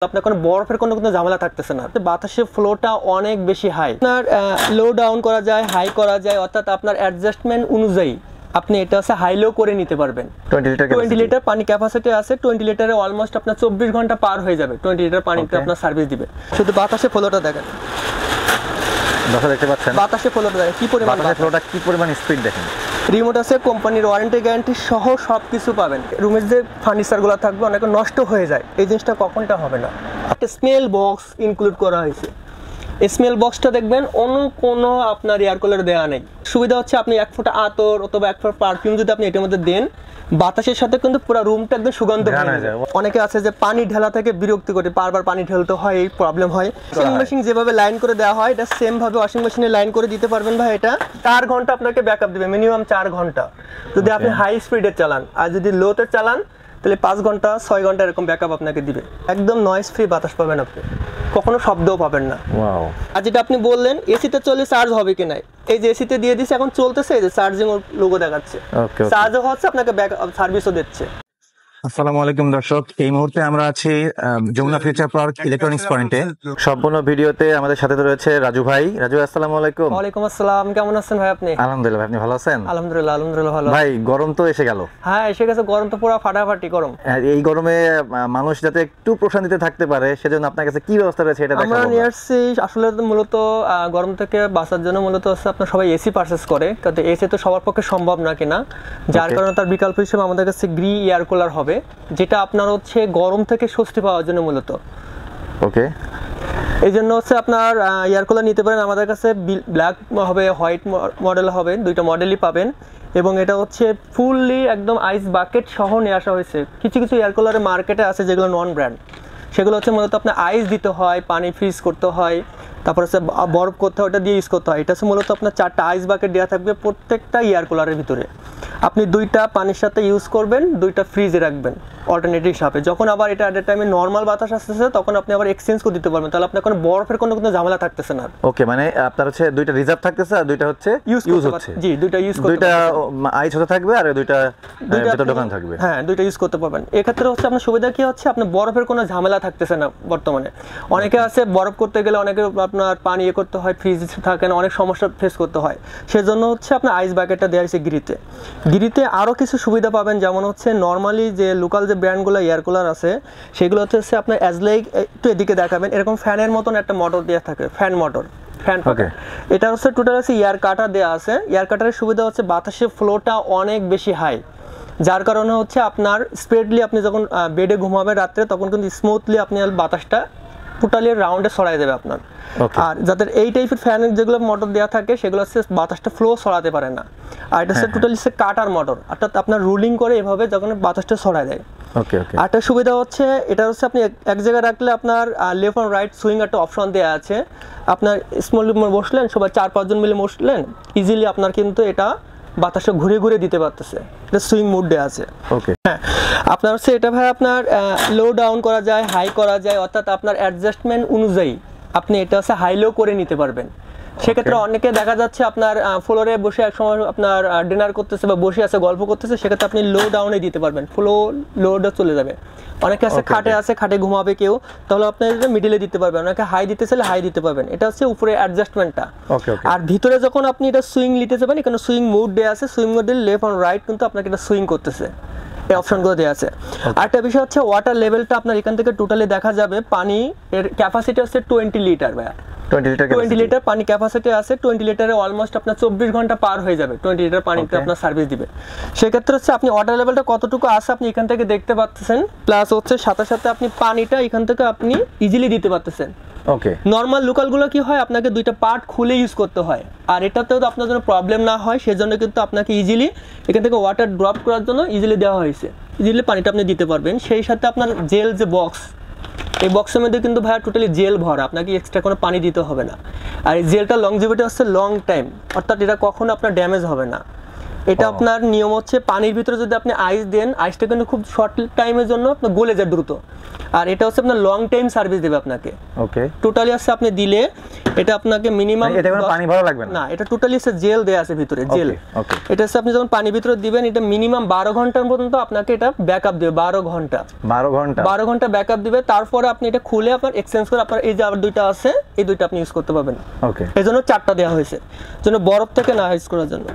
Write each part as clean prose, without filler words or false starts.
আপনার কোনো বরফের কোনো ঝামেলা থাকতেছে না। বাতাসের ফ্লোটা অনেক বেশি হাই, আপনার লো ডাউন করা যায়, হাই করা যায়, অর্থাৎ আপনার অ্যাডজাস্টমেন্ট অনুযায়ী আপনি এটা আছে হাই লো করে নিতে পারবেন। 20 লিটার পানি ক্যাপাসিটি আছে। 20 লিটারে অলমোস্ট আপনার 24 ঘন্টা পার হয়ে যাবে। 20 লিটার পানিতে আপনার সার্ভিস দিবে। শুধু বাতাসের ফ্লোটা দেখেন, দেখতে পাচ্ছেন বাতাসের ফ্লোটা দেখেন কি পরিমাণ, বাতাসের ফ্লোটা কি পরিমাণ স্পিড দেখেন। রিমোট আছে, কোম্পানির ওয়ারেন্টি গ্যারান্টি সহ সবকিছু পাবেন। রুমের যে ফার্নিচারগুলো থাকবে অনেক নষ্ট হয়ে যায়, এই জিনিসটা কখনটা হবে না। একটা স্মেল বক্স ইনক্লুড করা হয়েছে। স্মেল বক্সটা দেখবেন অন্য কোনো আপনার এয়ার কুলার দেওয়া নেই। সুবিধা হচ্ছে আপনি 1 ফুট আতর অথবা 1 ফুট পারফিউম যদি আপনি এটার মধ্যে দেন, বাতাসের সাথে কিন্তু পুরো রুমটা একদম সুগন্ধ হয়ে যায়। অনেকে আছে যে পানি ঢালা থেকে বিরক্তি করে বারবার পানি ঢালতে হয়, এই প্রবলেম হয়। ওয়াশিং মেশিন যেভাবে লাইন করে দেওয়া হয় এটা সেম ভাবে ওয়াশিং মেশিনে লাইন করে দিতে পারবেন ভাই। এটা 4 ঘন্টা আপনাকে ব্যাকআপ দিবে, মিনিমাম 4 ঘন্টা যদি আপনি হাই স্পিডে চালান। আর যদি লোতে চালান তাহলে 5 ঘন্টা 6 ঘন্টা এরকম ব্যাকআপ আপনাকে দিবে। একদম নয়েজ ফ্রি বাতাস পাবেন আপনি, কখনো শব্দও পাবেন না। ওয়াও। আর যেটা আপনি বললেন এসিতে চলে চার্জ হবে কি না, এই যে এসিতে দিয়ে দিছে এখন চলতেছে, এই যে চার্জিং লোগো দেখাচ্ছে, চার্জও হচ্ছে, আপনাকে ব্যাকআপ সার্ভিসও দিচ্ছে। আসসালামু আলাইকুম দর্শক, এই মুহূর্তে আমরা আছি যমুনা ফিউচার পার্ক ইলেকট্রনিক্স পয়েন্টে। সম্পূর্ণ ভিডিওতে আমাদের সাথে রয়েছে রাজু ভাই। রাজু, আসসালামু আলাইকুম। ওয়ালাইকুম আসসালাম, কেমন আছেন ভাই আপনি? আলহামদুলিল্লাহ, আপনি ভালো আছেন? আলহামদুলিল্লাহ, আলহামদুলিল্লাহ ভালো। ভাই গরম তো এসে গেল। হ্যাঁ এসে গেছে, গরম তো পুরো ফাটাফাটি গরম। এই গরমে মানুষ যাতে একটু প্রশান্তিতে থাকতে পারে সেজন্য আপনার কাছে কি ব্যবস্থা রয়েছে এটা দেখাবো। আমরা নিয়ে আসছি আসলে মূলত গরম থেকে বাঁচার জন্য মূলত হচ্ছে আপনার সবাই এসি পারচেজ করে, কিন্তু এসি তো সবার পক্ষে সম্ভব না কিনা, যার কারণে তার বিকল্প হিসেবে আমাদের কাছে গ্রি এয়ার কুলার হবে, যেটা আপনার হচ্ছে গরম থেকে স্বস্তি পাওয়ার জন্য মূলত। ওকে, এই জন্য হচ্ছে আপনার এয়ার কুলার নিতে পারেন আমাদের কাছে। ব্ল্যাক হবে, হোয়াইট মডেল হবে, দুইটা মডেলই পাবেন। এবং এটা হচ্ছে ফুললি একদম আইস বাকেট সহ নিয়ে আসা হয়েছে। কিছু কিছু এয়ার কুলারের মার্কেটে আছে যেগুলো নন ব্র্যান্ড, সেগুলো হচ্ছে মূলত আপনার আইস দিতে হয়, পানি ফ্রিজ করতে হয়, তারপর হচ্ছে বরফ করতে হয়, ওটা দিয়ে ইউজ করতে হয়। এটা হচ্ছে মূলত আপনার 4টা আইস বাকেট দেওয়া থাকবে প্রত্যেকটা এয়ার কুলারের ভিতরে। আপনি 2টা পানির সাথে ইউজ করবেন, 2টা ফ্রিজে রাখবেন অল্টারনেটিভ হিসাবে। যখন আবার এটা অ্যাট এ টাইমে নর্মাল বাতাস আসতেছে তখন আপনি আবার এক্সচেঞ্জ করে দিতে পারবেন, তাহলে আপনার কোনো বরফের কোনো ঝামেলা থাকতেছে না। ওকে, মানে আপনার হচ্ছে 2টা রিজার্ভ থাকতেছে আর 2টা হচ্ছে ইউজ হচ্ছে। জি, 2টা ইউজ করতে, 2টা আইস হতে থাকবে আর 2টা ভিতর দোকান থাকবে। হ্যাঁ, 2টা ইউজ করতে পারবেন। এক্ষেত্রে হচ্ছে আপনার সুবিধা কি হচ্ছে, আপনার বরফের কোনো ঝামেলা থাকতেছে না বর্তমানে। অনেকে আছে বরফ করতে গেলে অনেকে আপনার পানি করতে হয়, ফ্রিজ থাকে না, অনেক সমস্যা ফেস করতে হয়। সেজন্য হচ্ছে আপনার আইস বাকেটটা দেওয়া হয়েছে গিরিতে। গিরিতে আরও কিছু সুবিধা পাবেন, যেমন হচ্ছে নর্মালি যে লোকাল যে ব্র্যান্ডগুলো এয়ার কুলার আছে সেগুলো হচ্ছে আপনার অ্যাজলাইক একটু এদিকে দেখাবেন, এরকম ফ্যানের মতন একটা মোটর দেওয়া থাকে, ফ্যান মোটর, ফ্যান। এটা হচ্ছে টোটাল হচ্ছে এয়ার কাটার দেওয়া আছে। এয়ার কাটারের সুবিধা হচ্ছে বাতাসের ফ্লোটা অনেক বেশি হাই, যার কারণে হচ্ছে আপনার স্পিডলি আপনি যখন বেডে ঘুমাবেন রাত্রে তখন কিন্তু স্মুথলি আপনি বাতাসটা টোটালি রাউন্ডে ছড়াই দেবে আপনার। আর যাদের এই টাইপের ফ্যানের যেগুলো মোটর দেওয়া থাকে সেগুলো হচ্ছে বাতাসটা ফ্লো ছড়াতে পারে না। আর এটা হচ্ছে টোটালি হচ্ছে কাটার মোটর, অর্থাৎ আপনার রুলিং করে এভাবে যখন বাতাসটা ছড়ায় দেয়। আরেকটা সুবিধা হচ্ছে এটা হচ্ছে আপনি এক জায়গায় রাখলে আপনার লেফট অ্যান্ড রাইট সুইং একটা অপশন দেওয়া আছে। আপনার স্মল বসলেন, সবাই 4-5 জন মিলে বসলেন, ইজিলি আপনার কিন্তু এটা বাতাসটা ঘুরে ঘুরে দিতে পারতেছে, এটা সুইং মোডে আছে। হ্যাঁ, আপনার হচ্ছে এটা ভাই আপনার লো ডাউন করা যায়, হাই করা যায়, অর্থাৎ আপনার অ্যাডজাস্টমেন্ট অনুযায়ী আপনি এটা হচ্ছে হাই লো করে নিতে পারবেন। সেক্ষেত্রে অনেকে দেখা যাচ্ছে আপনার ফ্লোরে বসে এক সময় আপনার ডিনার করতেছে বা বসে আছে গল্প করতেছে, সেক্ষেত্রে আপনি লো ডাউনে দিতে পারবেন, ফ্লো লোডে চলে যাবে। অনেকে আছে খাটে ঘুমাবে কেউ, তাহলে আপনি মিডিলে দিতে পারবেন। অনেকে হাই দিতে চাইলে হাই দিতে পারবেন। এটা হচ্ছে উপরে অ্যাডজাস্টমেন্টটা। আর ভিতরে যখন আপনি এটা সুইং নিতে যাবেন, এখানে সুইং মোড দেওয়া আছে, সুইং মোডে লেফট অ্যান্ড রাইট কিন্তু আপনাকে এটা সুইং করতেছে, এই অপশনগুলো দেওয়া আছে। আরেকটা বিষয় হচ্ছে ওয়াটার লেভেলটা আপনার এখান থেকে টোটালি দেখা যাবে। পানি এর ক্যাপাসিটি হচ্ছে 20 লিটার ভাইয়া, 20 লিটার পানি ক্যাপাসিটি আছে। 20 লিটারে অলমোস্ট আপনার 24 ঘন্টা পার হয়ে যাবে। 20 লিটার পানিতে আপনার সার্ভিস দিবে। সেক্ষেত্রে হচ্ছে আপনি ওয়াটার লেভেলটা কতটুকু আছে আপনি এখান থেকে দেখতে পাচ্ছেন, প্লাস হচ্ছে সাথে সাথে আপনি পানিটা এখান থেকে আপনি ইজিলি দিতে পারতেছেন। নর্মাল লোকালগুলো কি হয়, আপনাকে 2টা পার্ট খুলে ইউজ করতে হয়। আর এটাতেও আপনার জন্য প্রবলেম না হয় সেজন্য কিন্তু আপনাকে ইজিলি এখান থেকে ওয়াটার ড্রপ করার জন্য ইজিলি দেওয়া হয়েছে, ইজিলি পানিটা আপনি দিতে পারবেন। সেই সাথে আপনার জেল যে বক্স, এই বক্সের মধ্যে কিন্তু ভাইয়া টোটালি জেল ভরা, আপনাকে এক্সট্রা কোনো পানি দিতে হবে না। আর এই জেলটা লংজিভিটি হচ্ছে লং টাইম, অর্থাৎ এটা কখনো আপনার ড্যামেজ হবে না। এটা আপনার নিয়ম হচ্ছে পানির ভিতরে যদি আপনি আইস দেন, আইসটা কিন্তু খুব শর্ট টাইমের জন্য আপনার গলে যায় দ্রুত। আর এটা হচ্ছে আপনার লং টাইম সার্ভিস দেবে আপনাকে। ওকে, টোটালি আছে আপনি দিলে এটা আপনাকে মিনিমাম এটা কোনো পানি ভরা লাগবে না, এটা টোটালি আছে জেল দেয়া আছে ভিতরে, জেল। এটা আছে আপনি যখন পানির ভিতরে দিবেন, এটা মিনিমাম 12 ঘন্টার পর্যন্ত আপনাকে এটা ব্যাকআপ দিবে। 12 ঘন্টা ব্যাকআপ দিবে। তারপরে আপনি এটা খুলে আপনার এক্সচেঞ্জ করে আপনার এই যে আবার দুইটা আছে, এই দুইটা আপনি ইউজ করতে পারবেন। ওকে, এজন্য 4টা দেওয়া হয়েছে, যেন বরফ থেকে না ইউজ করার জন্য।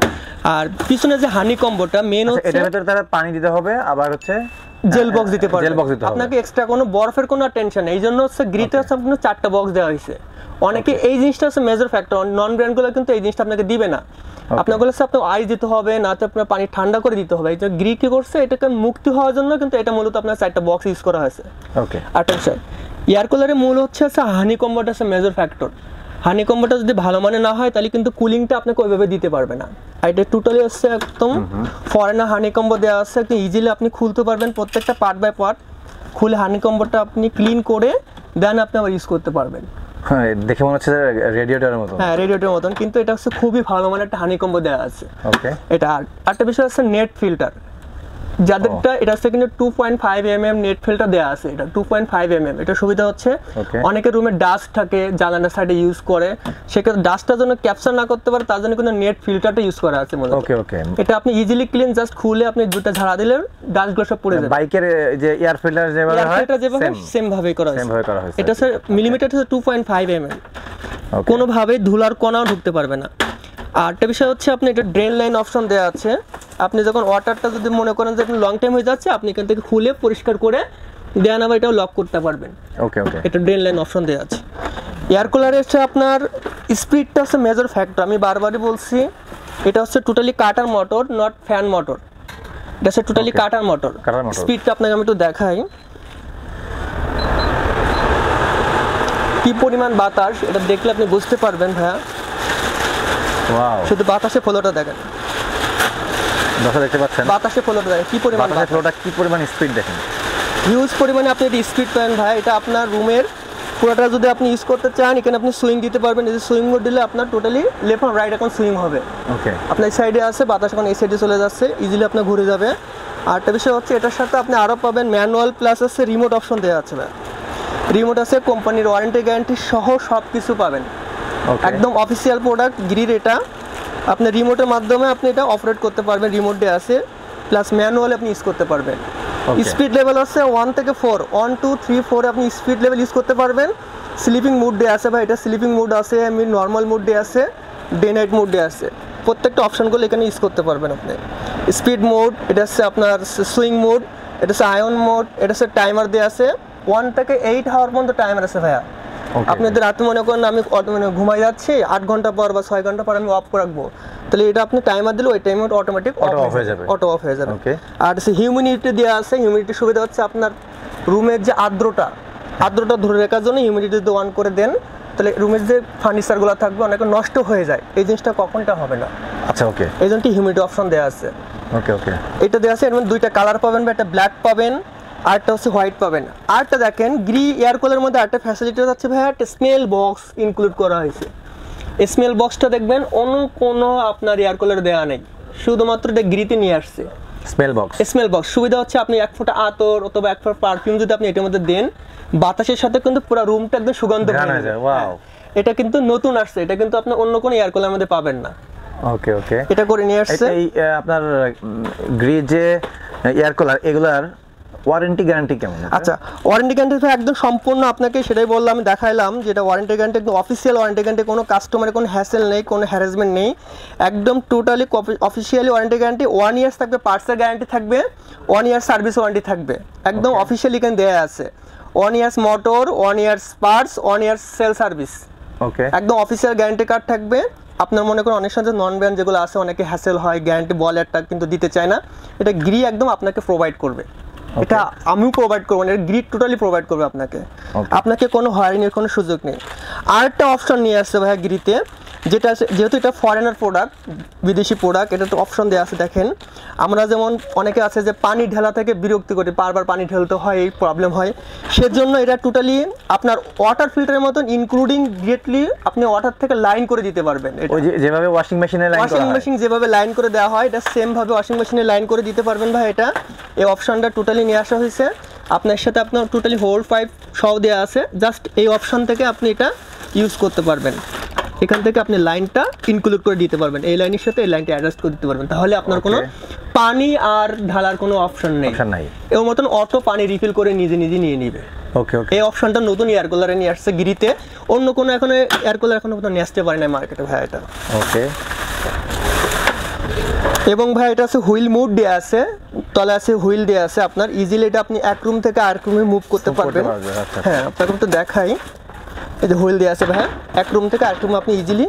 আর পিছনে যে হানি কম্বোটা মেন হচ্ছে এটার ভিতরে তারা পানি দিতে হবে, আবার হচ্ছে জেল বক্স দিতে পারবেন। জেল বক্স দিতে হবে, আপনাকে এক্সট্রা কোনো বরফের কোনো টেনশন নেই। এইজন্য হচ্ছে গ্রিতে আপনাকে 4টা বক্স দেওয়া হয়েছে। অনেকে এই জিনিসটা হচ্ছে মেজর ফ্যাক্টর, নন ব্র্যান্ডগুলো কিন্তু এই জিনিসটা আপনাকে দিবে না। আপনাকে বলেছে আপনার আইস দিতে হবে, না তো আপনার পানি ঠান্ডা করে দিতে হবে। এই যে গ্রি কি করছে, এটাকে মুক্তি হওয়ার জন্য কিন্তু এটা মূলত আপনার 4টা বক্স ইউজ করা হয়েছে। ওকে, আচ্ছা, এয়ার কুলারের মূল হচ্ছে হানি কম্বোটা হচ্ছে মেজর ফ্যাক্টর। হানি কম্বোটা যদি ভালো মানে না হয়, তাহলে কিন্তু কুলিংটা আপনাকে ওইভাবে দিতে পারবে না। আর এটা টোটালি হচ্ছে একদম ফরেনার হানি কম্বো দেওয়া আছে, একদম ইজিলি আপনি খুলতে পারবেন প্রত্যেকটা পার্ট বাই পার্ট। খুলে হানি কম্বোটা আপনি ক্লিন করে দেন আপনি আবার ইউজ করতে পারবেন। হ্যাঁ, দেখে মনে হচ্ছে রেডিয়েটরের মতো। হ্যাঁ, রেডিয়েটরের মতন, কিন্তু এটা হচ্ছে খুবই ভালো মানের একটা হানি কম্বো দেওয়া আছে। ওকে, এটা আরেকটা বিষয় হচ্ছে নেট ফিল্টার, যাদেরটা এটা হচ্ছে কিন্তু 2.5 mm নেট ফিল্টার দেওয়া আছে। এটা 2.5 mm। এটা সুবিধা হচ্ছে অনেকের রুমে ডাস্ট থাকে, জানালার সাইডে ইউজ করে, সেক্ষেত্রে ডাস্টটা যেন ক্যাপচার না করতে পারে তার জন্য কিন্তু নেট ফিল্টারটা ইউজ করা আছে মূলত। ওকে ওকে, এটা আপনি ইজিলি ক্লিন, জাস্ট খুলে আপনি দুটো ঝাড়া দিলে ডাস্টগুলো সব পড়ে যাবে। বাইকের যে এয়ার ফিল্টার যেভাবে হয় সেম ভাবেই করা হয়েছে। এটা হচ্ছে মিলিমিটার হচ্ছে 2.5 mm। কোনোভাবেই ধুলার কণাও ঢুকতে পারবে না। আরেকটা বিষয় হচ্ছে আপনি এটা ড্রেন লাইন অপশন দেওয়া আছে। আপনি যখন ওয়াটারটা যদি মনে করেন যে আপনি লং টাইম হয়ে যাচ্ছে, আপনি এখান থেকে খুলে পরিষ্কার করে দেন আবার এটাও লক করতে পারবেন। ওকে ওকে, এটা ড্রেন লাইন অপশন দেওয়া আছে। এয়ার কুলারে হচ্ছে আপনার স্পিডটা হচ্ছে মেজর ফ্যাক্টর। আমি বারবারই বলছি, এটা হচ্ছে totally cutter motor, not fan motor. এটা হচ্ছে টোটালি কাটার মোটর। স্পিডটা আপনাকে আমি একটু দেখাই কি পরিমাণ বাতাস, এটা দেখলে আপনি বুঝতে পারবেন ভাইয়া। ওয়াও, শুধু বাতাসে ফ্লোটা দেখেন, দেখতে পাচ্ছেন বাতাসে ফ্লোটা দেখেন কি পরিমাণ, বাতাসে ফ্লোটা কি পরিমাণ স্পিড দেখেন, হিউজ পরিমাণে আপনি এটা স্পিড পাবেন ভাই। এটা আপনার রুমের পুরোটা যদি আপনি ইউজ করতে চান, এখানে আপনি সুইং দিতে পারবেন। এই যে সুইং মোড দিলে আপনার টোটালি লেফট আর রাইট এখন সুইং হবে। ওকে, আপনার সাইডে আছে বাতাস, এখন এই সাইডে চলে যাচ্ছে, ইজিলি আপনার ঘুরে যাবে। আর একটা বিষয় হচ্ছে এটার সাথে আপনি আরও পাবেন ম্যানুয়াল প্লাস আছে রিমোট অপশন দেওয়া আছে ভাই। রিমোট আছে, কোম্পানির ওয়ারেন্টি গ্যারান্টি সহ সব কিছু পাবেন। একদম অফিসিয়াল প্রোডাক্ট গ্রির। এটা আপনি রিমোটের মাধ্যমে আপনি এটা অপারেট করতে পারবেন, রিমোট দিয়ে আছে, প্লাস ম্যানুয়াল আপনি ইউজ করতে পারবেন। স্পিড লেভেল আছে 1 থেকে 4, 1 2 3 4 আপনি স্পিড লেভেল ইউজ করতে পারবেন। স্লিপিং মুড ডে আছে ভাই, এটা স্লিপিং মুড আছে, এমনি নর্মাল মুড ডে আছে, ডে নাইট মুড ডে আছে। প্রত্যেকটা অপশনগুলো এখানে ইউজ করতে পারবেন আপনি। স্পিড মোড, এটা হচ্ছে আপনার সুইং মোড, এটা হচ্ছে আয়ন মোড, এটা হচ্ছে টাইমার দেওয়া আছে। 1 থেকে 8 আওয়ার পর্যন্ত টাইমার আছে ভাইয়া। আপনি যদি রাতে মনে করেন আমি মানে ঘুমাই যাচ্ছি, 8 ঘন্টা পর বা 6 ঘন্টা পর আমি অফ রাখবো, তাহলে এটা আপনি টাইমার দিলে ওই টাইমে অটোমেটিক অফ হয়ে যাবে, অটো অফ হয়ে যাবে। আর হিউমিডিটি দেওয়া আছে। হিউমিডিটির সুবিধা হচ্ছে আপনার রুমের যে আর্দ্রতা ধরে রাখার জন্য হিউমিডিটি যদি অন করে দেন, তাহলে রুমের যে ফার্নিচারগুলো থাকবে অনেক নষ্ট হয়ে যায়, এই জিনিসটা কখনটা হবে না। আচ্ছা, ওকে, এই জন্য হিউমিডিটি অপশন দেওয়া আছে। ওকে ওকে, এটা দেওয়া আছে। এর মধ্যে দুইটা কালার পাবেন, একটা ব্ল্যাক পাবেন, আরটা হচ্ছে হোয়াইট পাবেন। আরটা দেখেন গ্রি এয়ার কুলারের মধ্যে আরটা ফ্যাসিলিটি হচ্ছে ভাইয়া, একটা স্মেল বক্স ইনক্লুড করা হয়েছে। স্মেল বক্সটা দেখবেন অন্য কোনো আপনার এয়ার কুলারে দেওয়া নেই, শুধুমাত্র এটা গ্রিতে নিয়ে আসছে। স্মেল বক্স সুবিধা হচ্ছে আপনি 1 ফোঁটা আতর অথবা 1 ফোঁটা পারফিউম যদি আপনি এটার মধ্যে দেন, বাতাসের সাথে কিন্তু পুরো রুমটা একদম সুগন্ধ হয়ে যায়। ওয়াও, এটা কিন্তু নতুন আসছে, এটা কিন্তু আপনি অন্য কোনো এয়ার কুলারের মধ্যে পাবেন না। ওকে ওকে, এটা করে নিয়ে আসছে। এই আপনার গ্রি যে এয়ার কুলার, এগুলার ওয়ারেন্টি গ্যারান্টি কেমন? আচ্ছা, ওয়ারেন্টি গ্যারান্টি একদম সম্পূর্ণ আপনাকে সেটাই বললাম, আমি দেখাইলাম যেটা ওয়ারেন্টি গ্যারান্টি একদম অফিসিয়াল ওয়ারেন্টি গ্যারান্টি, কোনো কাস্টমারের কোনো হ্যাসেল নেই, কোনো হ্যারাসমেন্ট নেই, একদম totally officially warranty guarantee. 1 years থাকবে, পার্টসের গ্যারান্টি থাকবে, 1 ইয়ার সার্ভিস ওয়ারেন্টি থাকবে, একদম অফিসিয়ালি এখানে দেওয়া আছে। 1 years motor, 1 years parts, 1 years sale service, okay, একদম অফিসিয়াল গ্যারান্টি কার্ড থাকবে। আপনার মনে করেন অনেক সময় নন ব্র্যান্ড যেগুলো আছে অনেকে হ্যাসেল হয়, গ্যারান্টি বলে একটা কিন্তু দিতে চায় না, এটা গ্রি একদম আপনাকে প্রোভাইড করবে। এটা আমিও প্রোভাইড করবো না, গ্রিড টোটালি প্রোভাইড করবে আপনাকে, আপনাকে কোনো হয়রানির কোনো সুযোগ নেই। আরেকটা অপশন নিয়ে আসছে ভাইয়া গ্রিতে, যেটা যেহেতু এটা ফরেনার প্রোডাক্ট, বিদেশি প্রোডাক্ট, এটা তো অপশন দেওয়া আছে। দেখেন আমরা যেমন অনেকে আছে যে পানি ঢালা থেকে বিরক্তি করে, বারবার পানি ঢালতে হয়, এই প্রবলেম হয়, সেজন্য এটা টোটালি আপনার ওয়াটার ফিল্টারের মতন ইনক্লুডিং ডিরেক্টলি আপনি ওয়াটার থেকে লাইন করে দিতে পারবেন। ওই যেভাবে ওয়াশিং মেশিনে লাইন করা হয়, ওয়াশিং মেশিন যেভাবে লাইন করে দেওয়া হয় এটা সেম ভাবে ওয়াশিং মেশিনে লাইন করে দিতে পারবেন ভাই। এটা এই অপশনটা টোটালি নিয়ে আসা হয়েছে আপনার সাথে, আপনার টোটালি হোল পাইপ সহ দেওয়া আছে, জাস্ট এই অপশন থেকে আপনি এটা ইউজ করতে পারবেন। এখান থেকে আপনি লাইনটা ইনক্লুড করে দিতে পারবেন, এই লাইনের সাথে এই লাইনটা অ্যাডজাস্ট করে দিতে পারবেন, তাহলে আপনার কোনো পানি আর ঢালার কোনো অপশন নেই। এর মতন অটো পানি রিফিল করে নিজে নিজে নিয়ে নিবে। ওকে ওকে, এই অপশনটা নতুন এয়ার কুলারে নিয়ে আসছে গিরিতে, অন্য কোনো এখন এয়ার কুলার এখনো পর্যন্ত নিয়ে আসতে পারে না মার্কেটে ভাই এটা। ওকে, এবং ভাই এটা আছে হুইল মুভ দেওয়া আছে, তলে আছে হুইল দেওয়া আছে, আপনার ইজিলি এটা আপনি এক রুম থেকে আরেক রুমে মুভ করতে পারবেন। হ্যাঁ আপনাকে একটু দেখাই, এই যে হুইল দেওয়া আছে ভাই, এক রুম থেকে আরেক রুমে আপনি ইজিলি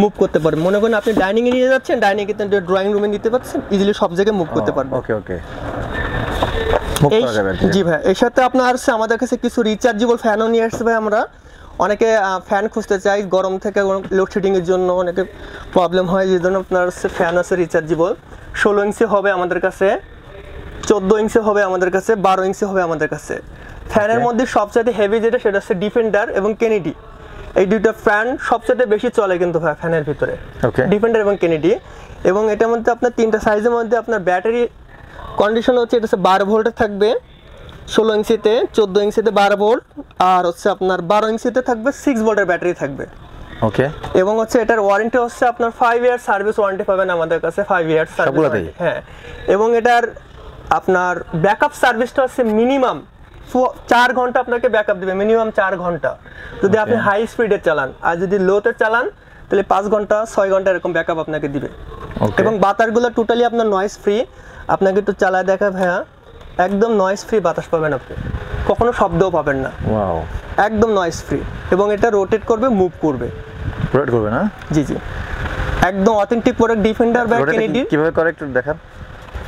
মুভ করতে পারবেন। মনে করেন আপনি ডাইনিংয়ে নিয়ে যাচ্ছেন, ডাইনিংয়ে ড্রয়িং রুমে নিতে পারছেন, ইজিলি সব জায়গায় মুভ করতে পারবেন। ওকে ওকে, জি ভাই, এর সাথে আপনার আসছে আমাদের কাছে কিছু রিচার্জেবল ফ্যানও নিয়ে আসছে ভাই। আমরা অনেকে ফ্যান খুঁজতে চাই গরম থেকে, লোডশেডিংয়ের জন্য অনেকে প্রবলেম হয়, যে জন্য আপনার হচ্ছে ফ্যান আছে রিচার্জেবল। 16 ইঞ্চি হবে আমাদের কাছে, 14 ইঞ্চি হবে আমাদের কাছে, 12 ইঞ্চি হবে আমাদের কাছে। ফ্যানের মধ্যে সবচেয়ে হেভি যেটা সেটা হচ্ছে ডিফেন্ডার এবং কেনেডি, এই দুইটা ফ্যান সবচেয়ে বেশি চলে কিন্তু ফ্যানের ভিতরে, ডিফেন্ডার এবং কেনেডি। এবং এটার মধ্যে আপনার তিনটা সাইজের মধ্যে আপনার ব্যাটারি কন্ডিশন হচ্ছে, এটা হচ্ছে 12 ভোল্টের থাকবে 16 ইঞ্চিতে, 14 ইঞ্চিতে 12 ভোল্ট, আর হচ্ছে আপনার 12 ইঞ্চিতে থাকবে 6 ভোল্টের ব্যাটারি থাকবে। ওকে, এবং হচ্ছে এটার ওয়ারেন্টি হচ্ছে আপনার 5 ইয়ার সার্ভিস ওয়ারেন্টি পাবেন আমাদের কাছে, 5 ইয়ার সার্ভিস। হ্যাঁ, এবং এটার আপনার ব্যাকআপ সার্ভিসটা হচ্ছে মিনিমাম 4 ঘন্টা আপনাকে ব্যাকআপ দিবে, মিনিমাম 4 ঘন্টা যদি আপনি হাই স্পিডে চালান, আর যদি লোতে চালান তাহলে 5 ঘন্টা 6 ঘন্টা এরকম ব্যাকআপ আপনাকে দিবে। এবং বাতাসগুলো টোটালি আপনার নয়েজ ফ্রি, আপনাকে একটু চালায় দেখা ভাইয়া, একদম নয়েজ ফ্রি বাতাস পাবেন আপনি, কখনো শব্দও পাবেন না। ওয়াও, একদম নয়েজ ফ্রি। এবং এটা রোটেট করবে, মুভ করবে, রোটেট করবে না? জি জি, একদম অথেন্টিক প্রোডাক্ট ডিফেন্ডার বা কেনেডি। কিভাবে করে একটু দেখান।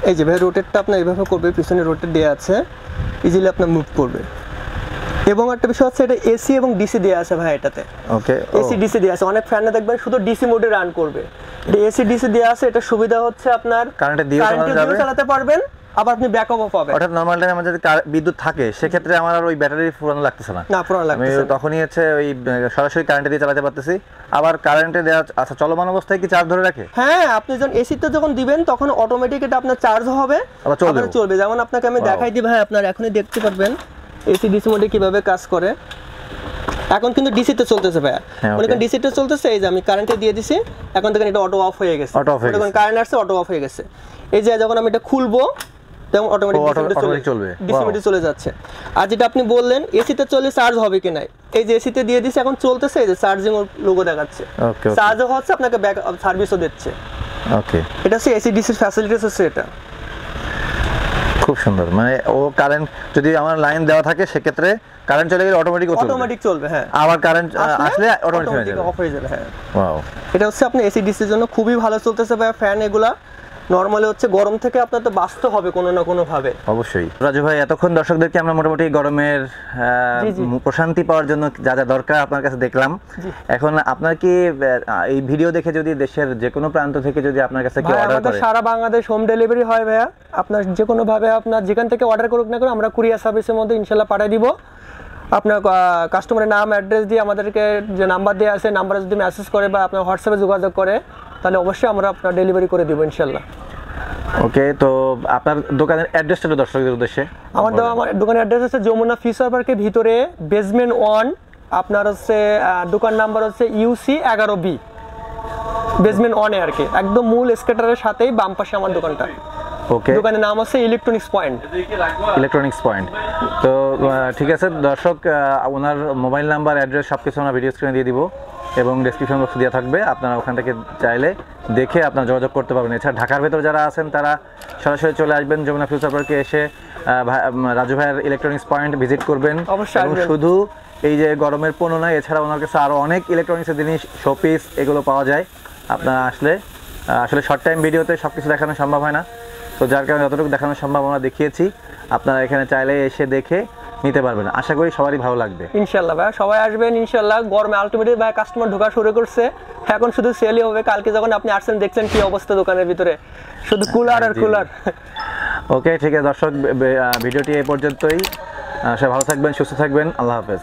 এই যে ভাই রোটেটটা আপনার এইভাবে করবে, পিছনে রোটেট দেওয়া আছে, ইজিলি আপনার মুভ করবে। এবং একটা বিষয় হচ্ছে এটা এসি এবং ডিসি দেওয়া আছে ভাই এটাতে। ওকে, এসি ডিসি দেওয়া আছে, অনেক ফ্যানে দেখবেন শুধু ডিসি মোডে রান করবে, এটা এসি ডিসি দেওয়া আছে। এটা সুবিধা হচ্ছে আপনার কারেন্টে দিয়ে চালাতে পারবেন, আবার আপনি ব্যাকআপও পাবেন। অর্থাৎ নরমাল টাইমে আমাদের বিদ্যুৎ থাকে, সেক্ষেত্রে আমার আর ওই ব্যাটারি পুরানো লাগতেছে না, পুরানো লাগতেছে আমি তখনই হচ্ছে ওই সরাসরি কারেন্টে দিয়ে চালাতে পারতেছি। আবার কারেন্টে দেওয়া, আচ্ছা চলমান অবস্থায় কি চার্জ ধরে রাখে? হ্যাঁ, আপনি যখন এসিতে যখন দিবেন তখন অটোমেটিক এটা আপনার চার্জ হবে, আবার চলবে। যেমন আপনাকে আমি দেখাই দিই ভাই, আপনার এখনই দেখতে পারবেন এসি ডিসি মোডে কিভাবে কাজ করে। এখন কিন্তু ডিসিতে চলতেছে ভাইয়া, মনে করেন ডিসিতে চলতেছে, এই যে আমি কারেন্টে দিয়ে দিছি, এখন দেখেন এটা অটো অফ হয়ে গেছে, যখন কারেন্ট আসছে অটো অফ হয়ে গেছে। এই যে যখন আমি এটা খুলবো তখন অটোমেটিক চলবে, ডিসি মোডে চলে যাচ্ছে। আর যেটা আপনি বললেন এসিতে চলে চার্জ হবে কি না, এই যে এসিতে দিয়ে দিছি, এখন চলতেছে, এই যে চার্জিং লোগো দেখাচ্ছে, চার্জও হচ্ছে, আপনাকে ব্যাক সার্ভিসও দিচ্ছে। ওকে, এটা হচ্ছে এসি ডিসির ফ্যাসিলিটিস হচ্ছে এটা। খুব সুন্দর, মানে ও কারেন্ট যদি আমার লাইন দেওয়া থাকে সেক্ষেত্রে কারেন্ট চলে গেলে অটোমেটিক চলবে। হ্যাঁ, আবার কারেন্ট আসলে অটোমেটিক অফ হয়ে যাবে। হ্যাঁ, ওয়াও, এটা হচ্ছে আপনি এসি ডিসির জন্য খুবই ভালো চলতেছে ভাই ফ্যান। এগুলা নরমালি হচ্ছে গরম থেকে আপনার তো বাঁচতে হবে কোনো না কোনো ভাবে। অবশ্যই রাজু ভাই, এতক্ষণ দর্শকদেরকে আমরা মোটামুটি গরমের প্রশান্তি পাওয়ার জন্য যা যা দরকার আপনার কাছে দেখলাম। এখন আপনার কি এই ভিডিও দেখে যদি দেশের যে কোনো প্রান্ত থেকে যদি আপনার কাছে কেউ অর্ডার করে? সারা বাংলাদেশ হোম ডেলিভারি হয় ভাইয়া, আপনার যে কোনো ভাবে আপনার যেখান থেকে অর্ডার করুক না করে আমরা কুরিয়ার সার্ভিসের মধ্যে ইনশাআল্লাহ পাঠিয়ে দিব। আপনার কাস্টমারের নাম অ্যাড্রেস দিয়ে আমাদেরকে যে নাম্বার দেওয়া আছে, নাম্বারে যদি মেসেজ করে বা আপনার হোয়াটসঅ্যাপে যোগাযোগ করে, তাহলে অবশ্যই আমরা আপনার ডেলিভারি করে দিব ইনশাআল্লাহ। ওকে, তো আপনার দোকানের অ্যাড্রেসটা দর্শকদের উদ্দেশ্যে। আমার দোকানের অ্যাড্রেস হচ্ছে যমুনা ফিশার পার্কের ভিতরে বেসমেন্ট 1, আপনার হচ্ছে দোকান নাম্বার হচ্ছে UC 11B, বেসমেন্ট 1 এ আর কি, একদম মূল এসকেলেটরের সাথেই বাম পাশে আমার দোকানটা। ওকে, দোকানের নাম হচ্ছে ইলেকট্রনিক্স পয়েন্ট। তো ঠিক আছে দর্শক, ওনার মোবাইল নাম্বার, অ্যাড্রেস সবকিছু আমরা ভিডিও স্ক্রিনে দিয়ে দিব এবং ডেসক্রিপশন বক্সে দেওয়া থাকবে, আপনারা ওখান থেকে চাইলে দেখে আপনারা যোগাযোগ করতে পারবেন। এছাড়া ঢাকার ভেতর যারা আছেন তারা সরাসরি চলে আসবেন যমুনা ফিউচার পার্কে, এসে রাজু ভাইয়ের ইলেকট্রনিক্স পয়েন্ট ভিজিট করবেন। এবং শুধু এই যে গরমের পণ্য নয়, এছাড়া ওনার কাছে আরও অনেক ইলেকট্রনিক্সের জিনিস, শোপিস, এগুলো পাওয়া যায়। আপনারা আসলে শর্ট টাইম ভিডিওতে সব কিছু দেখানো সম্ভব হয় না, তো যার কারণে যতটুকু দেখানো সম্ভব আমরা দেখিয়েছি। আপনারা এখানে চাইলে এসে দেখে নিতে পারবেন, আশা করি সবারই ভালো লাগবে ইনশাআল্লাহ। ভাই সবাই আসবেন ইনশাআল্লাহ। গরমে আলটিমেটলি ভাই কাস্টমার ঢোকা শুরু করছে, এখন শুধু সেলই হবে, কালকে যখন আপনি আসছেন দেখছেন কি অবস্থা দোকানের ভিতরে, শুধু কুলার আর জি, কুলার। ওকে, ঠিক আছে দর্শক, ভিডিওটি এই পর্যন্তই। সবাই ভালো থাকবেন, সুস্থ থাকবেন, আল্লাহ হাফেজ।